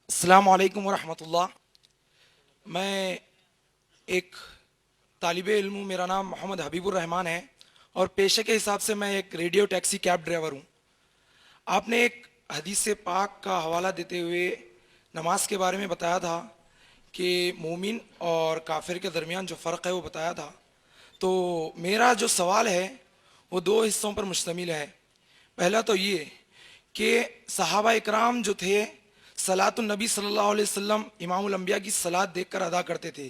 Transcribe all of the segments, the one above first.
السلام علیکم ورحمۃ اللہ. میں ایک طالب علم ہوں. میرا نام محمد حبیب الرحمان ہے اور پیشے کے حساب سے میں ایک ریڈیو ٹیکسی کیب ڈرائیور ہوں. آپ نے ایک حدیث پاک کا حوالہ دیتے ہوئے نماز کے بارے میں بتایا تھا کہ مومن اور کافر کے درمیان جو فرق ہے وہ بتایا تھا. تو میرا جو سوال ہے وہ دو حصوں پر مشتمل ہے. پہلا تو یہ کہ صحابہ اکرام جو تھے صلاۃ النبی صلی اللہ علیہ وسلم امام الانبیاء کی صلاۃ دیکھ کر ادا کرتے تھے.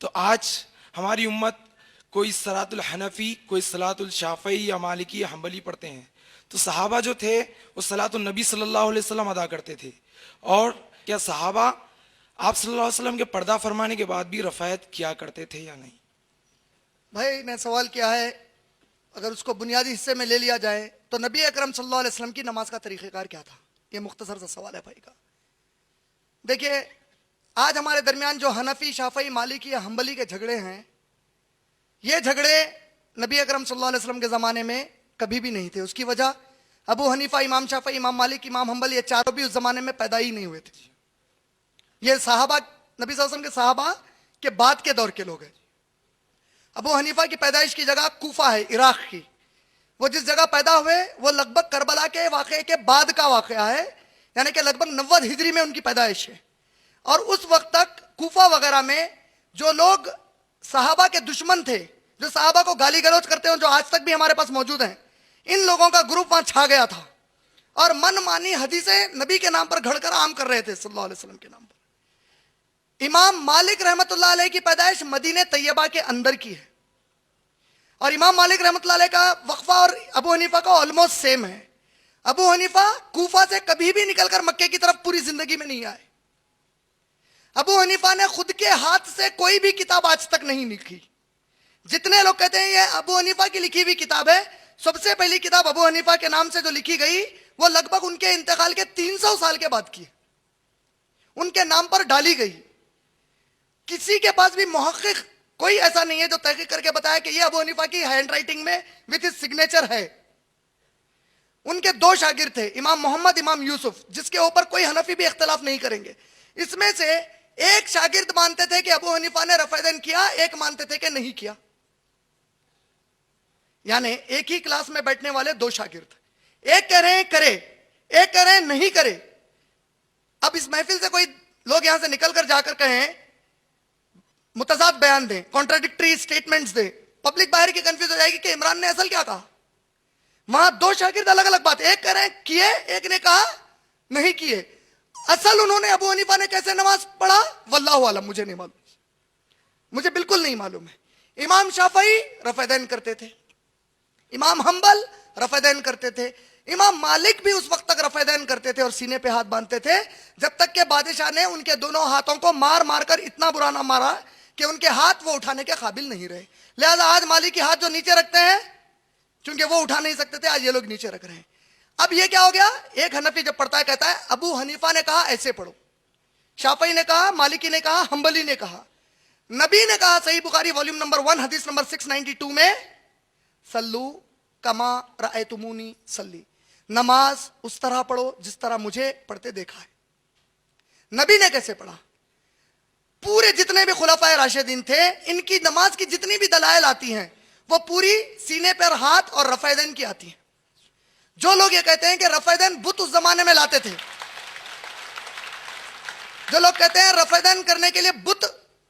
تو آج ہماری امت کوئی صلاۃ الحنفی، کوئی صلاۃ الشافعی یا مالکی یا حنبلی پڑھتے ہیں. تو صحابہ جو تھے وہ صلاۃ النبی صلی اللہ علیہ وسلم ادا کرتے تھے. اور کیا صحابہ آپ صلی اللہ علیہ وسلم کے پردہ فرمانے کے بعد بھی رفعت کیا کرتے تھے یا نہیں؟ بھائی نے سوال کیا ہے، اگر اس کو بنیادی حصے میں لے لیا جائے تو نبی اکرم صلی اللہ علیہ وسلم کی نماز کا طریقہ کار کیا تھا؟ یہ مختصر سا سوال ہے بھائی کا. دیکھیے، آج ہمارے درمیان جو حنفی، شافعی، مالکی یا حنبلی کے جھگڑے ہیں، یہ جھگڑے نبی اکرم صلی اللہ علیہ وسلم کے زمانے میں کبھی بھی نہیں تھے. اس کی وجہ ابو حنیفہ، امام شافعی، امام مالک، امام حنبل، یہ چاروں بھی اس زمانے میں پیدا ہی نہیں ہوئے تھے. یہ صحابہ، نبی صلی اللہ علیہ وسلم کے صحابہ کے بعد کے دور کے لوگ ہیں. ابو حنیفہ کی پیدائش کی جگہ کوفہ ہے، عراق کی. وہ جس جگہ پیدا ہوئے وہ لگ بھگ کربلا کے واقعے کے بعد کا واقعہ ہے، یعنی کہ لگ بھگ 90 ہجری میں ان کی پیدائش ہے. اور اس وقت تک کوفہ وغیرہ میں جو لوگ صحابہ کے دشمن تھے، جو صحابہ کو گالی گلوچ کرتے ہیں، جو آج تک بھی ہمارے پاس موجود ہیں، ان لوگوں کا گروپ وہاں چھا گیا تھا اور من مانی حدیثیں نبی کے نام پر گھڑ کر عام کر رہے تھے صلی اللہ علیہ وسلم کے نام پر. امام مالک رحمۃ اللہ علیہ کی پیدائش مدینہ طیبہ کے اندر کی ہے، اور امام مالک رحمۃ اللہ علیہ کا وقفہ اور ابو حنیفہ کا آلموسٹ سیم ہے. ابو حنیفہ کوفہ سے کبھی بھی نکل کر مکے کی طرف پوری زندگی میں نہیں آئے. ابو حنیفہ نے خود کے ہاتھ سے کوئی بھی کتاب آج تک نہیں لکھی. جتنے لوگ کہتے ہیں یہ ابو حنیفہ کی لکھی ہوئی کتاب ہے، سب سے پہلی کتاب ابو حنیفہ کے نام سے جو لکھی گئی وہ لگ بھگ ان کے انتقال کے 300 سال کے بعد کی، ان کے نام پر ڈالی گئی. کسی کے پاس بھی محقق کوئی ایسا نہیں ہے جو تحقیق کر کے بتایا کہ یہ ابو حنیفہ کی ہینڈ رائٹنگ میں وتھ ہز سگنیچر ہے. ان کے دو شاگرد تھے، امام محمد، امام یوسف، جس کے اوپر کوئی حنفی بھی اختلاف نہیں کریں گے. اس میں سے ایک شاگرد مانتے تھے کہ ابو حنیفہ نے رفع دین کیا، ایک مانتے تھے کہ نہیں کیا. یعنی ایک ہی کلاس میں بیٹھنے والے دو شاگرد، ایک کہہ رہے ہیں کرے، ایک کہہ رہے ہیں نہیں کرے. اب اس محفل سے کوئی لوگ یہاں سے نکل کر جا کر کہیں متضاد بیان دیں، کانٹراڈکٹری سٹیٹمنٹس دیں، پبلک باہر کی کنفیوز ہو جائے گی کہ عمران نے اصل کیا کہا. وہاں دو شاگرد الگ الگ بات، ایک کہہ رہے ہیں کیے، ایک نے کہا نہیں کیے. اصل انہوں نے ابو حنیفہ نے کیسے نماز پڑھا واللہ عالم، مجھے نہیں معلوم، مجھے بالکل نہیں معلوم ہے. امام شافعی رفع دین کرتے تھے، امام حنبل رفع دین کرتے تھے، امام مالک بھی اس وقت تک رفع دین کرتے تھے اور سینے پہ ہاتھ باندھتے تھے جب تک کہ بادشاہ نے ان کے دونوں ہاتھوں کو مار مار کر اتنا برا نہ مارا کہ ان کے ہاتھ وہ اٹھانے کے قابل نہیں رہے. لہذا آج مالکی ہاتھ جو نیچے رکھتے ہیں چونکہ وہ اٹھا نہیں سکتے تھے، آج یہ لوگ نیچے رکھ رہے ہیں. اب یہ کیا ہو گیا، ایک حنفی جب پڑھتا ہے کہتا ہے ابو حنیفہ نے کہا ایسے پڑھو، شافعی نے کہا، مالکی نے کہا، حنبلی نے کہا. نبی نے کہا صحیح بخاری والیوم نمبر 1 حدیث نمبر 692 میں، سلو کما رأیتمونی صلی، نماز اس طرح پڑھو جس طرح مجھے پڑھتے دیکھا ہے. نبی نے کیسے پڑھا؟ پورے جتنے بھی خلفائے راشدین تھے ان کی نماز کی جتنی بھی دلائل آتی ہیں وہ پوری سینے پر ہاتھ اور رفع دین کی آتی ہیں. جو لوگ یہ کہتے ہیں کہ رفع دین بت اس زمانے میں لاتے تھے، جو لوگ کہتے ہیں رفع دین کرنے کے لیے بت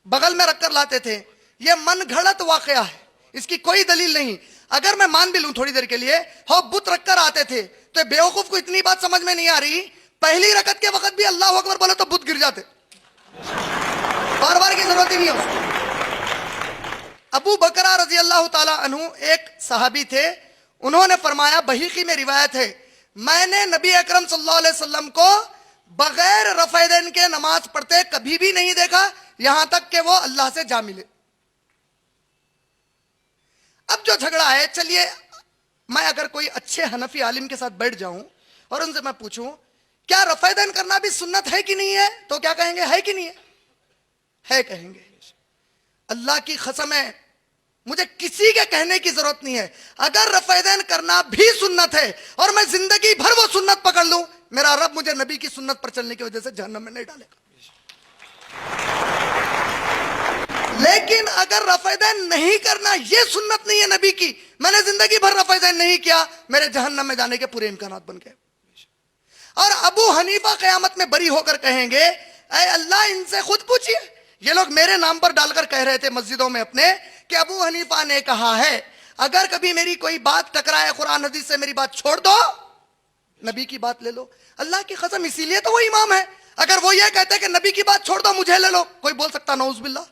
بغل میں رکھ کر لاتے تھے، یہ من گھڑت واقعہ ہے، اس کی کوئی دلیل نہیں. اگر میں مان بھی لوں تھوڑی دیر کے لیے ہو بت رکھ کر آتے تھے تو بیوقوف کو اتنی بات سمجھ میں نہیں آ رہی، پہلی رکعت کے وقت بھی اللہ اکبر بولے تو بت گر جاتے، بار بار کی ضرورت ہی نہیں ہو. ابو بکرہ رضی اللہ تعالی عنہ ایک صحابی تھے، انہوں نے فرمایا، بحیقی میں روایت ہے، میں نے نبی اکرم صلی اللہ علیہ وسلم کو بغیر رفع دین کے نماز پڑھتے کبھی بھی نہیں دیکھا یہاں تک کہ وہ اللہ سے جا ملے. اب جو جھگڑا ہے، چلیے میں اگر کوئی اچھے حنفی عالم کے ساتھ بیٹھ جاؤں اور ان سے میں پوچھوں کیا رفع دین کرنا بھی سنت ہے کہ نہیں ہے، تو کیا کہیں گے، ہے کہ نہیں ہے؟ ہے کہیں گے. اللہ کی قسم ہے، مجھے کسی کے کہنے کی ضرورت نہیں ہے. اگر رفع یدین کرنا بھی سنت ہے اور میں زندگی بھر وہ سنت پکڑ لوں, میرا رب مجھے نبی کی سنت پر چلنے کی وجہ سے جہنم میں نہیں ڈالے گا. لیکن اگر رفع یدین نہیں کرنا یہ سنت نہیں ہے نبی کی, میں نے زندگی بھر رفع یدین نہیں کیا, میرے جہنم میں جانے کے پورے امکانات بن گئے. اور ابو حنیفہ قیامت میں بری ہو کر کہیں گے, اے اللہ ان سے خود پوچھئے. یہ لوگ میرے نام پر ڈال کر کہہ رہے تھے مسجدوں میں اپنے کہ ابو حنیفہ نے کہا ہے اگر کبھی میری کوئی بات ٹکرائے قرآن حدیث سے میری بات چھوڑ دو, نبی کی بات لے لو. اللہ کی قسم اسی لیے تو وہ امام ہے. اگر وہ یہ کہتے کہ نبی کی بات چھوڑ دو مجھے لے لو, کوئی بول سکتا نعوذ باللہ؟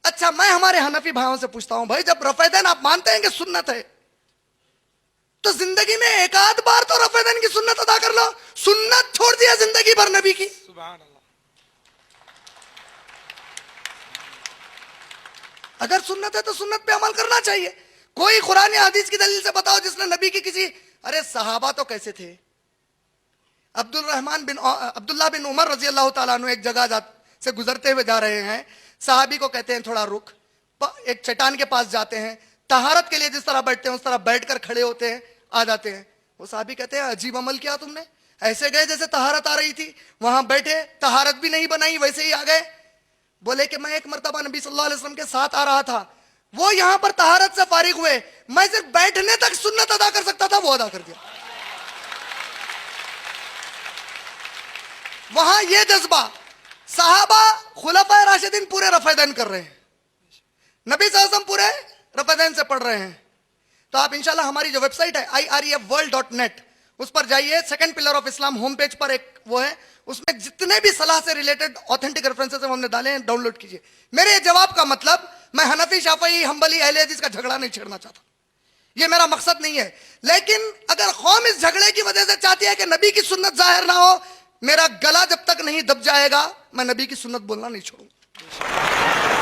اچھا میں ہمارے حنفی بھائیوں سے پوچھتا ہوں, بھائی جب رفع یدین آپ مانتے ہیں کہ سنت ہے تو زندگی میں ایک آدھ بار تو رفع یدین کی سنت ادا کر لو. سنت چھوڑ دیا زندگی بھر نبی کی. سبحان اللہ. اگر سنت ہے تو سنت پہ عمل کرنا چاہیے. کوئی قرآن یا حدیث کی دلیل سے بتاؤ جس نے نبی کی کسی, ارے صحابہ تو کیسے تھے. عبداللہ بن عمر رضی اللہ تعالیٰ عنہ ایک جگہ سے گزرتے ہوئے جا رہے ہیں, صحابی کو کہتے ہیں تھوڑا رک, ایک چٹان کے پاس جاتے ہیں, طہارت کے لیے جس طرح بیٹھتے ہیں اس طرح بیٹھ کر کھڑے ہوتے ہیں, آ جاتے ہیں. وہ صحابی کہتے ہیں عجیب عمل کیا تم نے, ایسے گئے جیسے طہارت آ رہی تھی, وہاں بیٹھے طہارت بھی نہیں بنائی ویسے ہی آ گئے. بولے کہ میں ایک مرتبہ نبی صلی اللہ علیہ وسلم کے ساتھ آ رہا تھا, وہ یہاں پر طہارت سے فارغ ہوئے, میں صرف بیٹھنے تک سنت ادا کر سکتا تھا, وہ ادا کر دیا. وہاں یہ جذبہ, صحابہ خلفائے راشدین پورے رفع یدین کر رہے ہیں, نبی صلی اللہ علیہ وسلم پورے رفع یدین سے پڑھ رہے ہیں. تو آپ انشاءاللہ ہماری جو ویب سائٹ ہے irefworld.net اس پر جائیے, second pillar of Islam home page پر ایک وہ ہے, اس میں جتنے بھی صلاح سے ریلیٹڈ آتھینٹک ریفرنسز ہم نے ڈالے ہیں ڈاؤن لوڈ کیجئے. میرے جواب کا مطلب, میں حنفی شافعی حنبلی اہل حدیث کا جھگڑا نہیں چھیڑنا چاہتا, یہ میرا مقصد نہیں ہے. لیکن اگر قوم اس جھگڑے کی وجہ سے چاہتی ہے کہ نبی کی سنت ظاہر نہ ہو, میرا گلا جب تک نہیں دب جائے گا میں نبی کی سنت بولنا نہیں چھوڑوں گا.